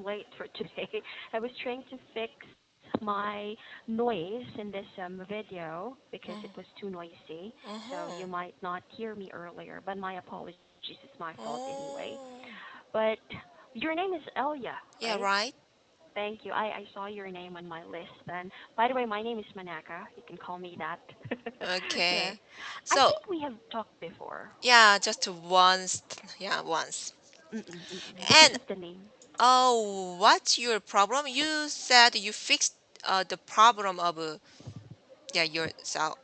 late for today. I was trying to fix my noise in this video because it was Mm. too noisy. So you Uh-huh. might not hear me earlier, but my apologies. It's my fault anyway. Oh. But your name is Elia, Yeah, right? right. Thank you. I saw your name on my list. And by the way, my name is Manaka. You can call me that. Yeah. Okay. I So, think we have talked before. yeah, just once. Yeah, once. Because And of the name. oh, what's your problem? You said you fixed the problem of yeah, your sound.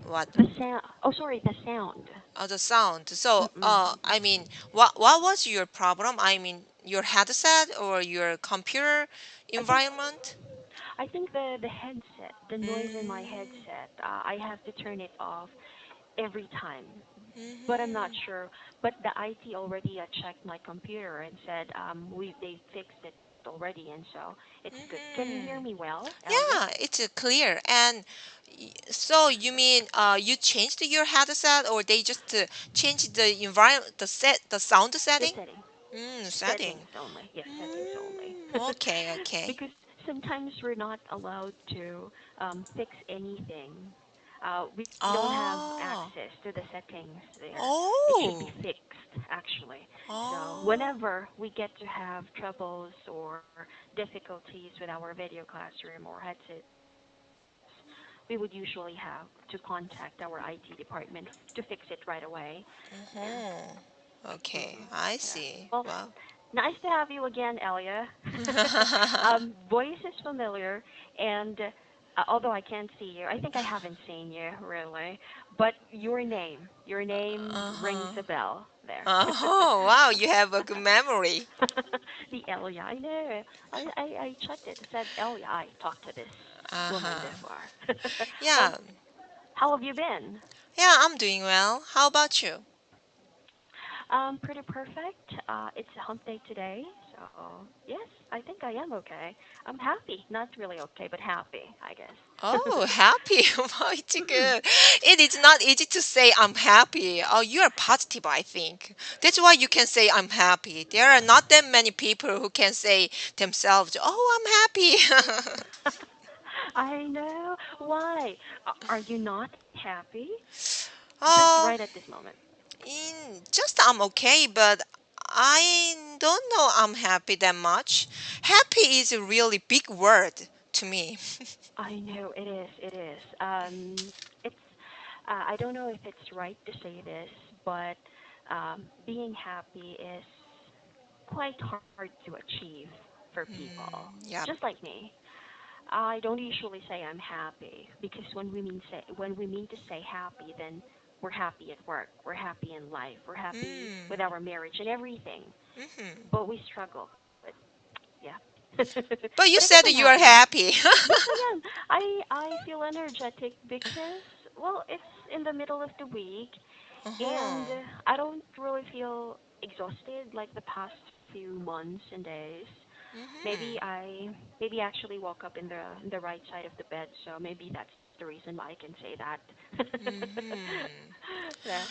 What? The sound. Oh, sorry, the sound. The sound. So, Mm-mm. I mean, what was your problem? I mean, your headset or your computer I think environment? the headset, the noise in my Mm, headset. I have to turn it off every time, but I'm not mm-hmm, sure. But the IT already checked my computer and said we they fixed it already, and so it's good. Can you hear me mm-hmm. well, Elia? Yeah, it's clear. And so you mean you changed your headset, or they just changed the environment, the sound The setting? setting. Setting. Settings only. Yes, settings only. Okay, okay. Because sometimes we're not allowed to fix anything. We don't have access Oh, to the settings there. It should be oh, fixed, actually. So oh. whenever we get to have troubles or difficulties with our video classroom or headsets, we would usually have to contact our IT department to fix it right away. Yeah. Mhm. Mm-mm. Okay, I Yeah. see. Well, Wow. nice to have you again, Elia. Voice is familiar, and although I can't see you, I think I haven't seen you really. But your name rings Uh-huh. a bell there. Oh, wow, you have a good memory. The Elia, I know. I checked it. It said Elia. I talked to this woman Uh-huh. before. Well, Yeah. how have you been? Yeah, I'm doing well. How about you? Pretty perfect. It's a hump day today, so yes, I think I am okay. I'm happy. Not really okay, but happy, I guess. Oh, happy. Wow, it's Mm, good. It is not easy to say I'm happy. Oh, you are positive, I think. That's why you can say I'm happy. There are not that many people who can say themselves, "Oh, I'm happy." I know. Why? Are you not happy? Just right Oh, at this moment. just I'm okay, but I don't know I'm happy that much. Happy is a really big word to me. I know it is. It is. It's. I don't know if it's right to say this, but being happy is quite hard to achieve for people. Just Yep. like me. I don't usually say I'm happy because when we mean to say happy, then we're happy at work, we're happy in life, we're happy with Mm. our marriage and everything. Hmm. But we struggle with yeah. But But I you think said I'm that you are happy. happy. Yes, I am. I feel energetic because well, it's in the middle of the week and Uh-huh. I don't really feel exhausted like the past few months and days. Hmm. Maybe actually woke up in the right side of the bed, so maybe that's the reason why I can say that. Hmm. Yeah.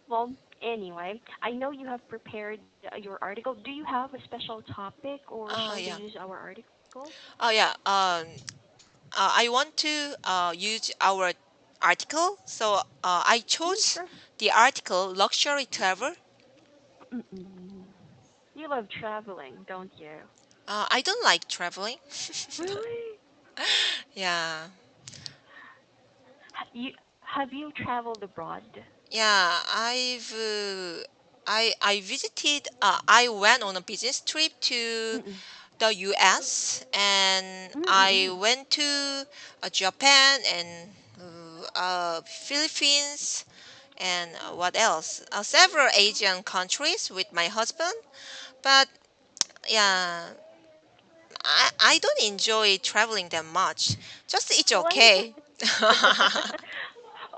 Well, anyway, I know you have prepared your article. Do you have a special topic, or shall we Yeah. use our article? Oh yeah. I want to use our article, so I chose Sure. the article "Luxury Travel." Mm-mm. You love traveling, don't you? I don't like traveling. Really? Yeah. You have you traveled abroad? Yeah, I visited I went on a business trip to Mm-mm. the US, and I Mm-mm. went to Japan and Philippines, and what else? Several Asian countries with my husband. But yeah, I don't enjoy traveling that much. Just it's What? okay.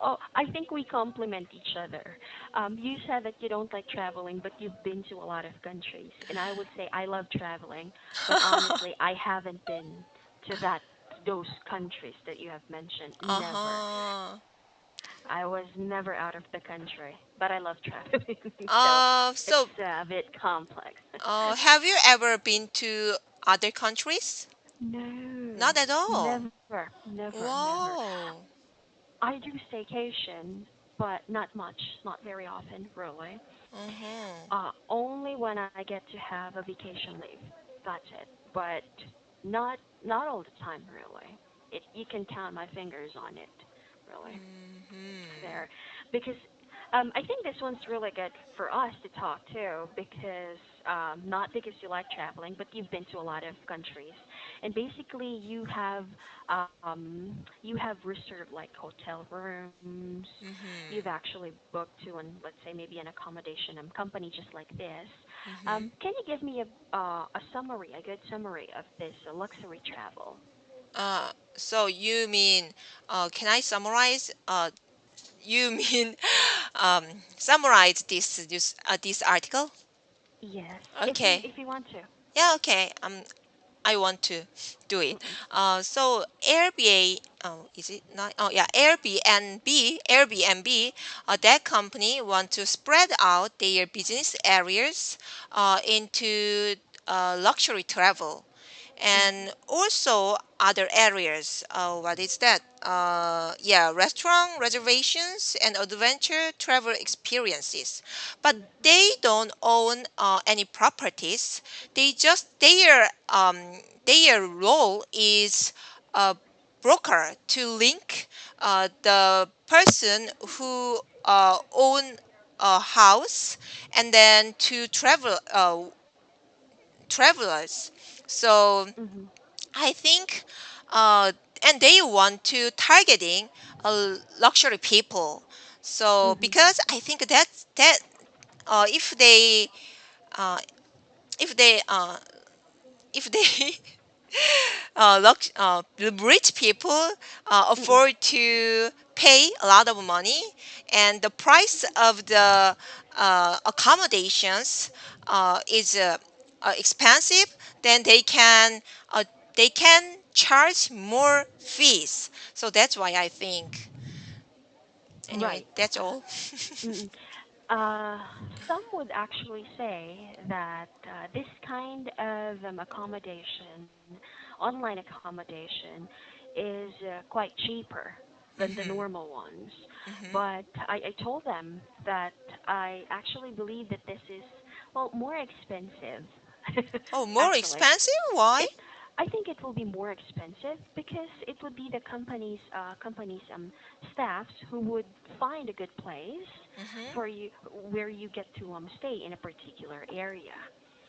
Oh, I think we complement each other. You said that you don't like traveling, but you've been to a lot of countries, and I would say I love traveling, but honestly, I haven't been to those countries that you have mentioned. Never. Uh-huh. I was never out of the country, but I love traveling, so it's So a bit complex. Have you ever been to other countries? No, Not at all. never, never, never. Wow. I do staycation, but not much, not very often, really. Mm-hmm. Only when I get to have a vacation leave. That's it. But not all the time, really. You can count my fingers on it, really. Mm-hmm. There, because I think this one's really good for us to talk too, because not because you like traveling, but you've been to a lot of countries, and basically you have reserved like hotel rooms. You've Mm-hmm. actually booked to an, let's say, maybe an accommodation company just like this. Mm-hmm. Can you give me a summary, a good summary of this luxury travel? So you mean, can I summarize? You mean, um, summarize this article? Yes, Okay. if you want to. Yeah. Okay. I want to do it. Mm-mm. So Airbnb, oh, is it not? Oh, yeah, Airbnb, that company want to spread out their business areas into luxury travel Mhm. and also other areas. What is that? Yeah, restaurant reservations and adventure travel experiences. But Mhm. they don't own any properties. Their role is a broker to link the person who own a house and then to travelers. So Mhm. I think, uh, and they want to targeting luxury people. So Mhm. because I think that uh, if they uh, if they if they the rich people Mm-mm. afford to pay a lot of money, and the price of the accommodations is expensive, then uh, they can charge more fees. So that's why I think. Anyway, Right. that's all. Mm-mm. Uh, some would actually say that this kind of accommodation, online accommodation, is quite cheaper than the Mhm. normal ones. Mhm. But I told them that I actually believe that this is, well, more expensive. Oh, more Actually, expensive? Why? it I think it will be more expensive because it would be the company's staffs who would find a good place Mhm. for you where you get to stay in a particular area.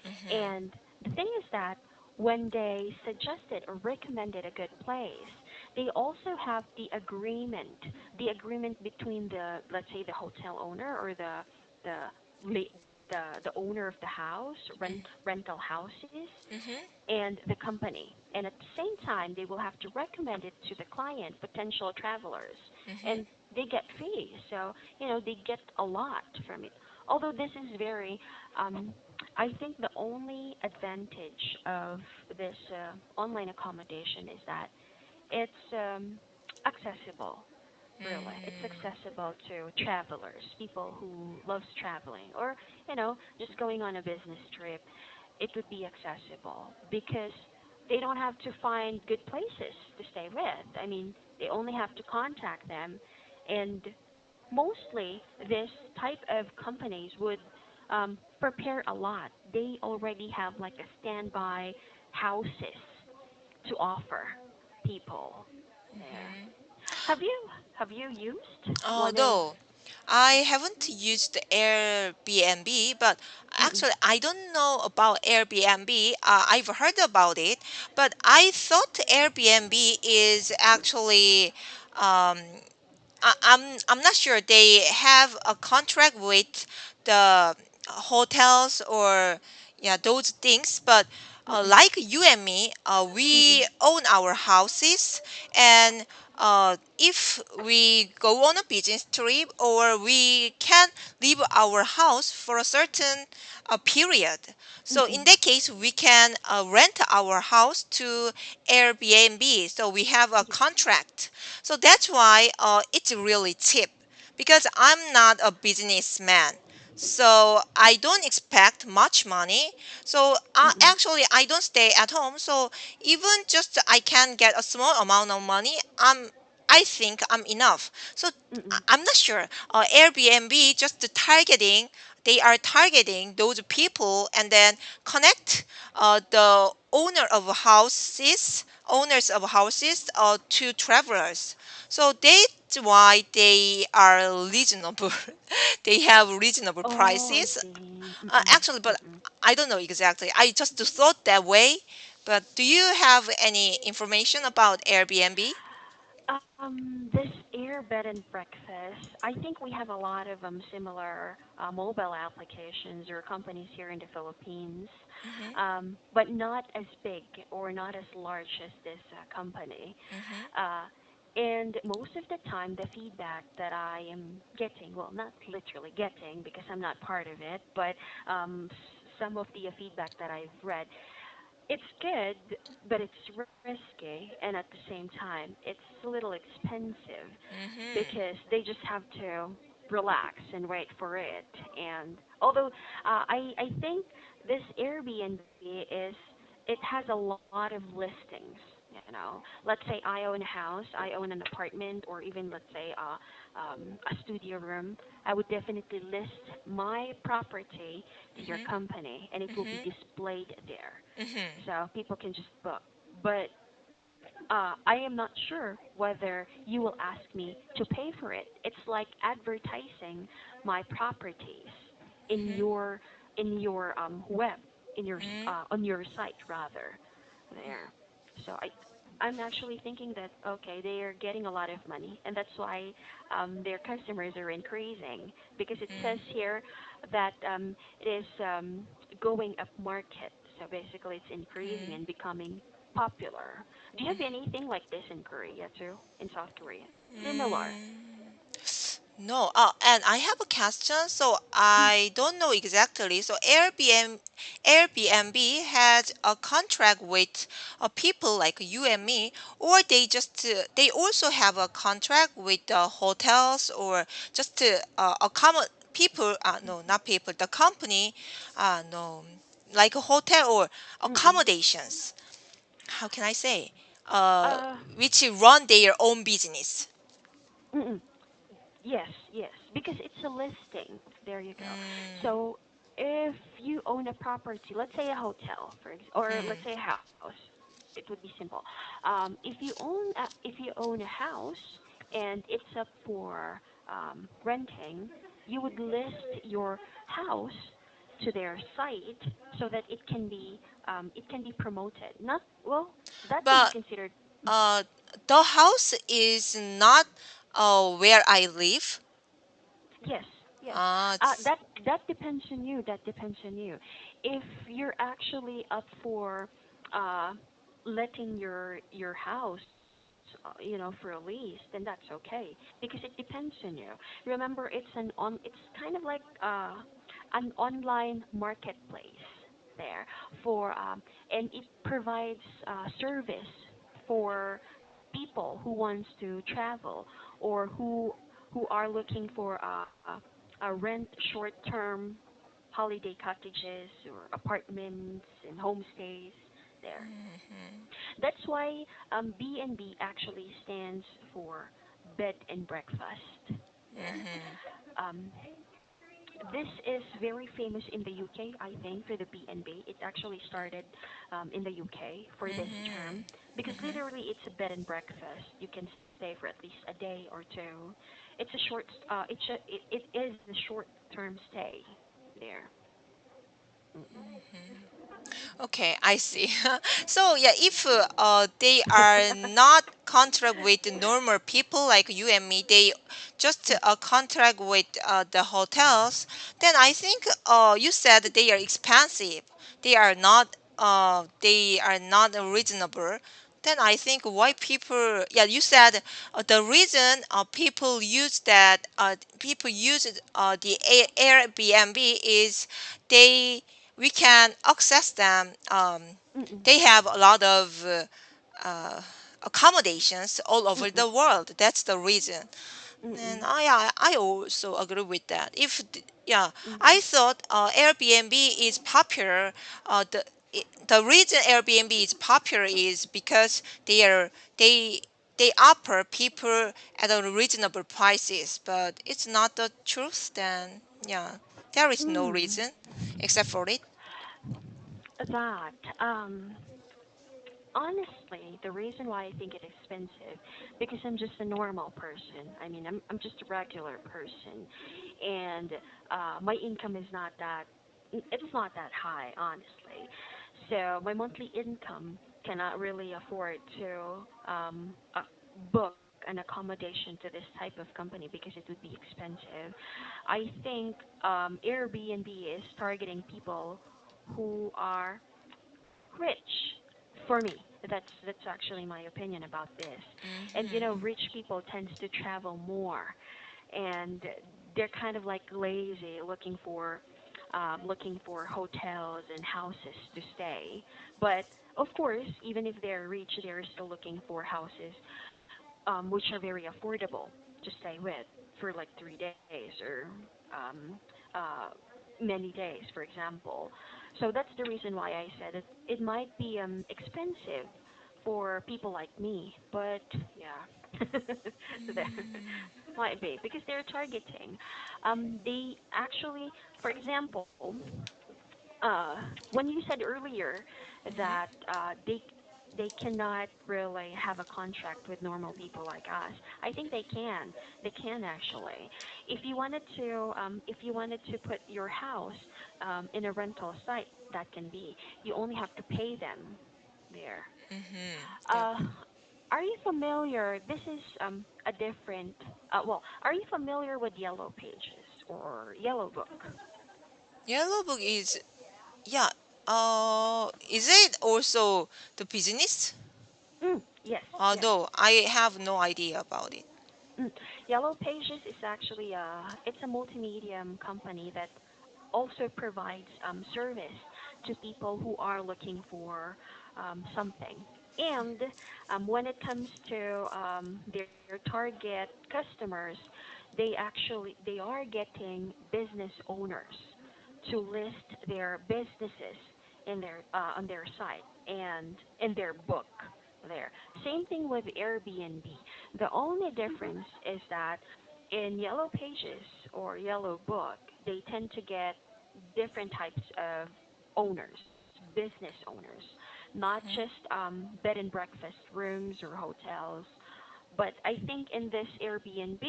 Mhm. And the thing is that when they suggested or recommended a good place, they also have the agreement between the, let's say, the hotel owner or the the owner of the house, rental houses, Mhm. and the company. And at the same time, they will have to recommend it to the client, potential travelers, Mhm. and they get fees. So, they get a lot from it. Although this is very, um, I think the only advantage of this online accommodation is that it's accessible. Really, it's Mm. accessible to travelers, people who loves traveling, or just going on a business trip. It would be accessible because they don't have to find good places to stay with. I mean, they only have to contact them, and mostly this type of companies would prepare a lot. They already have like a standby houses to offer people there. Mhm. Have you have you used one of? Although I haven't used Airbnb, but Mm-mm, actually I don't know about Airbnb. I've heard about it, but I thought Airbnb is actually um, I'm not sure they have a contract with the hotels or yeah those things, but mm-mm, like you and me, mm-mm, we own our houses, and if we go on a business trip or we can leave our house for a certain period, so in mm-mm. that case we can rent our house to Airbnb, so we have a Yes. contract. So that's why it's really cheap because I'm not a businessman. So I don't expect much money. So Mm-mm. actually I don't stay at home. So even just I can get a small amount of money, I think I'm enough. So Mm-mm. I'm not sure. Airbnb just targeting. They are targeting those people and then connect the owners of houses to travelers. So that's why they are reasonable. They have reasonable Oh, I prices. see. Mm-mm. Actually, but Mm-mm. I don't know exactly. I just thought that way. But do you have any information about Airbnb? This air bed and breakfast, I think we have a lot of similar mobile applications or companies here in the Philippines, Mhm. but not as big or not as large as this company. Mhm. Uh, and most of the time, the feedback that I am getting, well, not literally getting because I'm not part of it, but some of the feedback that I've read, it's good, but it's risky, and at the same time, it's a little expensive Mhm. because they just have to relax and wait for it. And although I think this Airbnb is it has a lot of listings. You know, let's say I own a house, I own an apartment, or even let's say a studio room. I would definitely list my property to your Mhm. company, and it will be Mhm. displayed there, Mhm. so people can just book. But I am not sure whether you will ask me to pay for it. It's like advertising my properties in Mhm. your web in your Mhm. on your site rather there. So I'm actually thinking that okay, they are getting a lot of money, and that's why their customers are increasing because it says Mhm. here that it is going up market. So basically, it's increasing Mhm. and becoming popular. Do you have anything like this in Korea too? In South Korea? Similar. Mm. No, and I have a question. So Mm, I don't know exactly. So Airbnb has a contract with people like you and me, or they also have a contract with the hotels or just to accommodate people. No, not people. The company. No, like a hotel or mm-mm. accommodations. How can I say? Uh, Which run their own business. mm-mm. Yes, yes, because it's a listing. There you go. Mm, So if you own a property, let's say a hotel, or let's mm, say a house, it would be simple. If you own a house and it's up for renting, you would list your house to their site so that it can be promoted. Not well, that could be but considered. uh, the house is not where I live. Yes, yes. It's, That depends on you. That depends on you. If you're actually up for uh, letting your house, for a lease, then that's okay because it depends on you. Remember, it's kind of like an online marketplace there and it provides service for people who wants to travel or who are looking for rent short-term holiday cottages or apartments and homestays there. That's why B&B actually stands for bed and breakfast there. mhm, Um, this is very famous in the UK, I think, for the B&B. It actually started in the UK for this mhm, term because mhm, literally it's a bed and breakfast. You can stay for at least a day or two. It's a short. It is a short-term stay there. Mm-mm. Okay, I see. So yeah, if they are not contract with the normal people like you and me, they just contract with the hotels. Then I think you said that they are expensive. They are not reasonable. Then I think why people, yeah, you said the reason people use the Airbnb is they we can access them. Mm-mm. They have a lot of uh, accommodations all over Mm-mm. the world. That's the reason. And Mm-mm. I also agree with that. Yeah, I Mm-hmm. thought Airbnb is popular. The reason Airbnb is popular is because they they offer people at a reasonable prices. But it's not the truth. Then yeah, there is no Mm. reason except for it. That. Honestly, the reason why I think it expensive because I'm just a normal person. I mean, I'm just a regular person, and my income is not that it's not that high, honestly. So my monthly income cannot really afford to book an accommodation to this type of company because it would be expensive. I think Airbnb is targeting people who are rich for me. That's actually my opinion about this. And you know, Mhm. rich people tends to travel more, and they're kind of like lazy, looking for hotels and houses to stay. But of course, even if they're rich, they're still looking for houses which are very affordable to stay with for like 3 days or um, uh, many days, for example. So that's the reason why I said it might be expensive for people like me, but yeah, there might be because they're targeting. They actually, for example, uh, when you said earlier Mhm. that they cannot really have a contract with normal people like us. I think they can. They can actually. If you wanted to put your house in a rental site, that can be. You only have to pay them there. Mhm. Yep. Uh, are you familiar? This is a different. Well, are you familiar with Yellow Pages or Yellow Book? Yellow book is yeah. Is it also the business? Yes, yes. Although I have no idea about it. Mm. Yellow Pages is actually it's a multimedia company that also provides service to people who are looking for something. And when it comes to their target customers, they are getting business owners to list their businesses in their on their site and in their book there. Same thing with Airbnb. The only difference is that in Yellow Pages or Yellow Book, they tend to get different types of owners, business owners, not just bed and breakfast rooms or hotels. But I think in this Airbnb,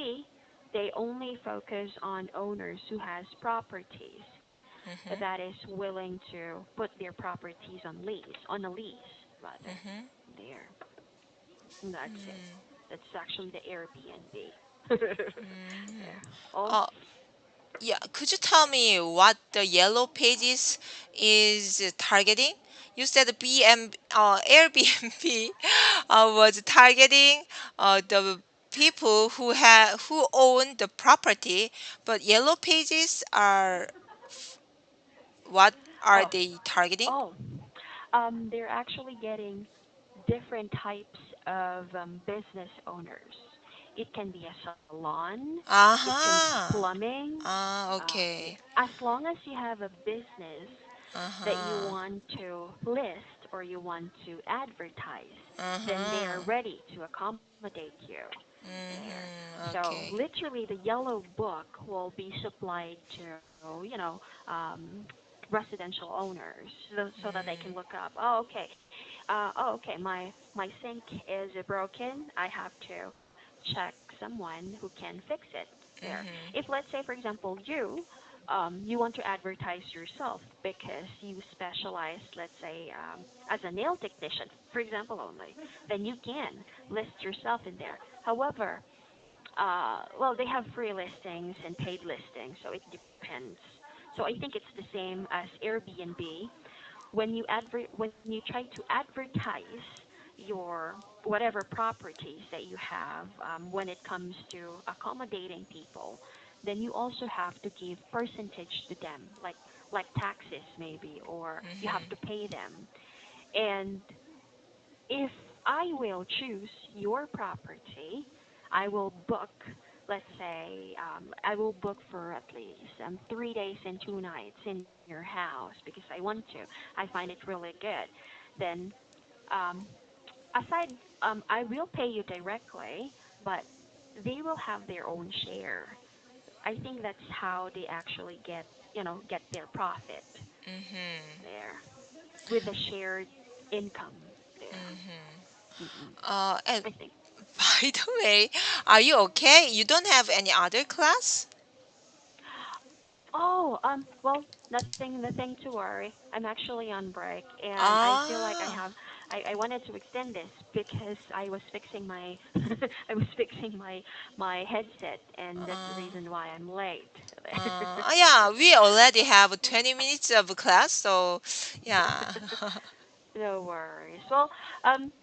they only focus on owners who has properties that Mhm. is willing to put their properties on a lease rather. Mhm. There, and that's it. Mm. That's actually the Airbnb. Mhm. There. Oh, Uh, yeah. Could you tell me what the yellow pages is targeting? You said Airbnb was targeting the people who own the property, but yellow pages are what are oh, they targeting? oh. They're actually getting different types of business owners. It can be a salon, it can be Aha. plumbing. Yeah. Okay. As long as you have a business that you Uh-huh. want to list or you want to advertise, then they are Uh-huh. ready to accommodate you there. Mm-hmm. So Okay. literally, the yellow book will be supplied to, residential owners so that they can Mm. look up. Okay, my sink is broken. I have to check someone who can fix it there. If Mm-hmm. let's say, for example, you want to advertise yourself because you specialize, let's say, as a nail technician, for example, only, then you can list yourself in there. However, well, they have free listings and paid listings, so it depends. So I think it's the same as Airbnb. When you try to advertise your whatever properties that you have, when it comes to accommodating people, then you also have to give percentage to them, like taxes maybe, or you have to Mm-hmm. pay them. And if I will choose your property, I will book. let's say I will book for at least 3 days and 2 nights in your house because I want to. I find it really good. Then um, aside, I will pay you directly, but they will have their own share. I think that's how they actually get their profit Mm-hmm. there with the shared income there. Mm-mm, And I think. by the way, are you okay? You don't have any other class? Oh, well, nothing to worry. I'm actually on break, and I feel like Ah, I wanted to extend this because I was fixing my, I was fixing my headset, and that's the uh, reason why I'm late there. yeah, we already have 20 minutes of class, so yeah. No worries. Well,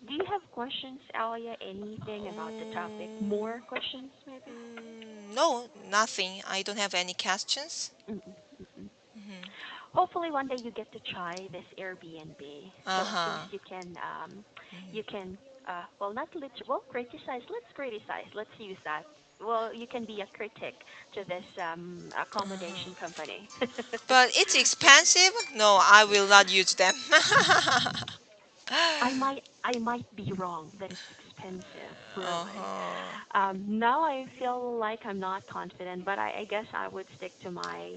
do you have questions, Alia? Anything about the topic? Mm, More questions, maybe? no, nothing. I don't have any questions. Mm-mm, mm-mm. Hmm. Hopefully one day you get to try this Airbnb. So at least Uh-huh. you can well not well criticize. Let's criticize. Let's use that. Well, you can be a critic to this accommodation Uh-huh. company. But it's expensive. No, I will not use them. I might be wrong that it's expensive, really. Uh-huh. Now I feel like I'm not confident, but I guess I would stick to my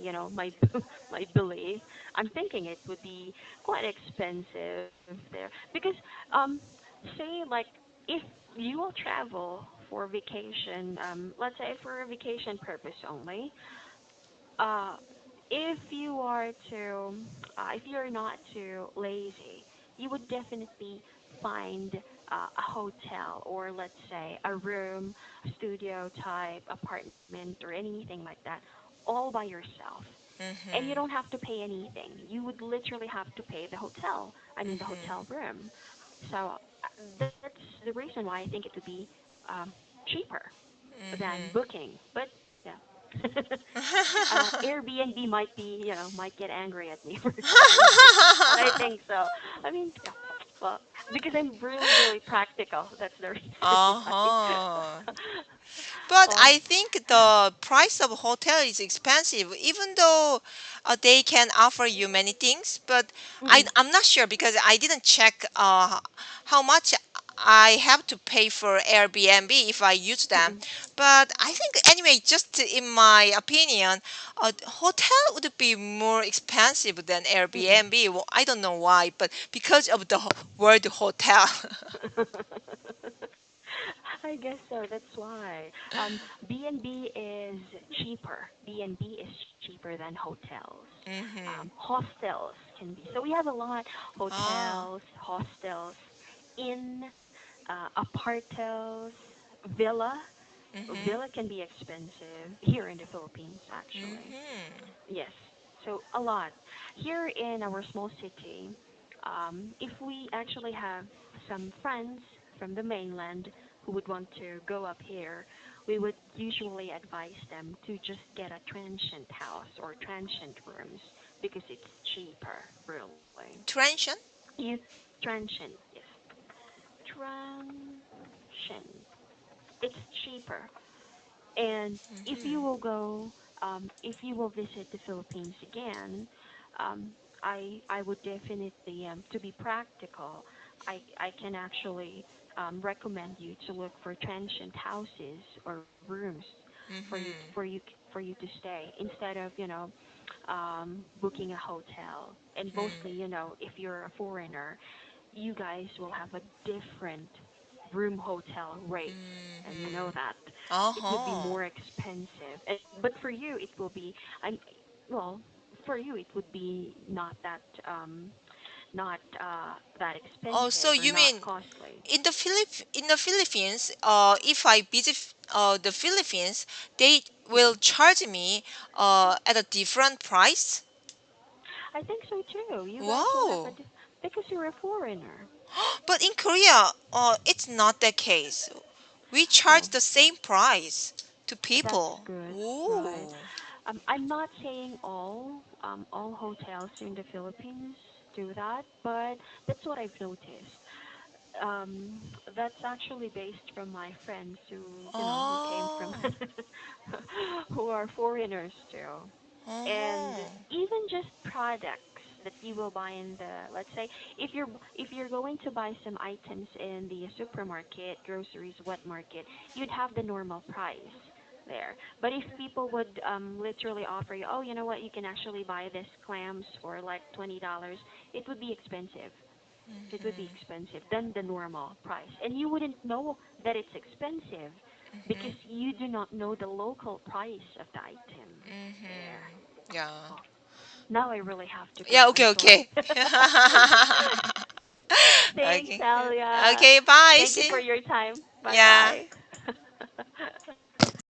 my belief. I'm thinking it would be quite expensive there because um, say like if you will travel for vacation, let's say for a vacation purpose only, uh, if you are to, if you're not too lazy, you would definitely find a hotel or let's say a room, a studio type apartment or anything like that, all by yourself. And you Mhm. don't have to pay anything. You would literally have to pay the hotel. I mean the Mhm. hotel room. So that's the reason why I think it would be um, cheaper than Mhm. booking. But yeah. Airbnb might be, might get angry at me for saying this, but I think so. I mean, yeah, well, because I'm really, really practical. That's the reason why. Uh-huh. But Well, I think the price of hotel is expensive, even though they can offer you many things. But mm-mm, I'm not sure because I didn't check how much I have to pay for Airbnb if I use them. mm-mm, But I think anyway, just in my opinion, a hotel would be more expensive than mm-mm. Airbnb. Well, I don't know why, but because of the word hotel. I guess so. That's why. B&B is cheaper. B&B is cheaper than hotels. Mhm. Hostels can be. So we have a lot Ah. hotels, hostels, inn, apartos, villa. Mhm. Villa can be expensive here in the Philippines, actually. Mhm. Yes, so a lot. Here in our small city, if we actually have some friends from the mainland who would want to go up here, we would usually advise them to just get a transient house or transient rooms because it's cheaper, really. Trenchant? You transient, yes, transient. It's cheaper. And if you Mhm. will go, if you will visit the Philippines again, I would definitely, to be practical, I can actually recommend you to look for transient houses or rooms Mhm. for you to stay instead of booking a hotel. And mostly, Mhm. if you're a foreigner, you guys will have a different room hotel rate, and you know Mhm. that it would be Uh-huh. more expensive. But for you, it will be. I'm well. For you, it would be not that Oh, so expensive or you not mean costly. in the Philippines, if I visit the Philippines, they will Mm-mm. charge me at a different price? I think so too. You guys will have Wow. because you're a foreigner. But in Korea, it's not the case. We charge Well, the same price to that's people. good, right? Ooh. I'm not saying all hotels in the Philippines do that, but that's what I've noticed. Um, that's actually based from my friends who, who came from, Oh. who are foreigners too. And Oh. even just products that you will buy in the, let's say, if you're going to buy some items in the supermarket, groceries, wet market, you'd have the normal price there. But if people would literally offer you, oh, you know what, you can actually buy this clams for like $20, it would be expensive. It would be Mhm. expensive than the normal price. And you wouldn't know that it's expensive because Mhm. you do not know the local price of the item there. Mhm. Yeah. Oh, now I really have to Yeah, go. I'm okay, sorry. okay. Thanks, Okay. Alia. Okay, bye. Thank you See. for your time. Bye Yeah. bye.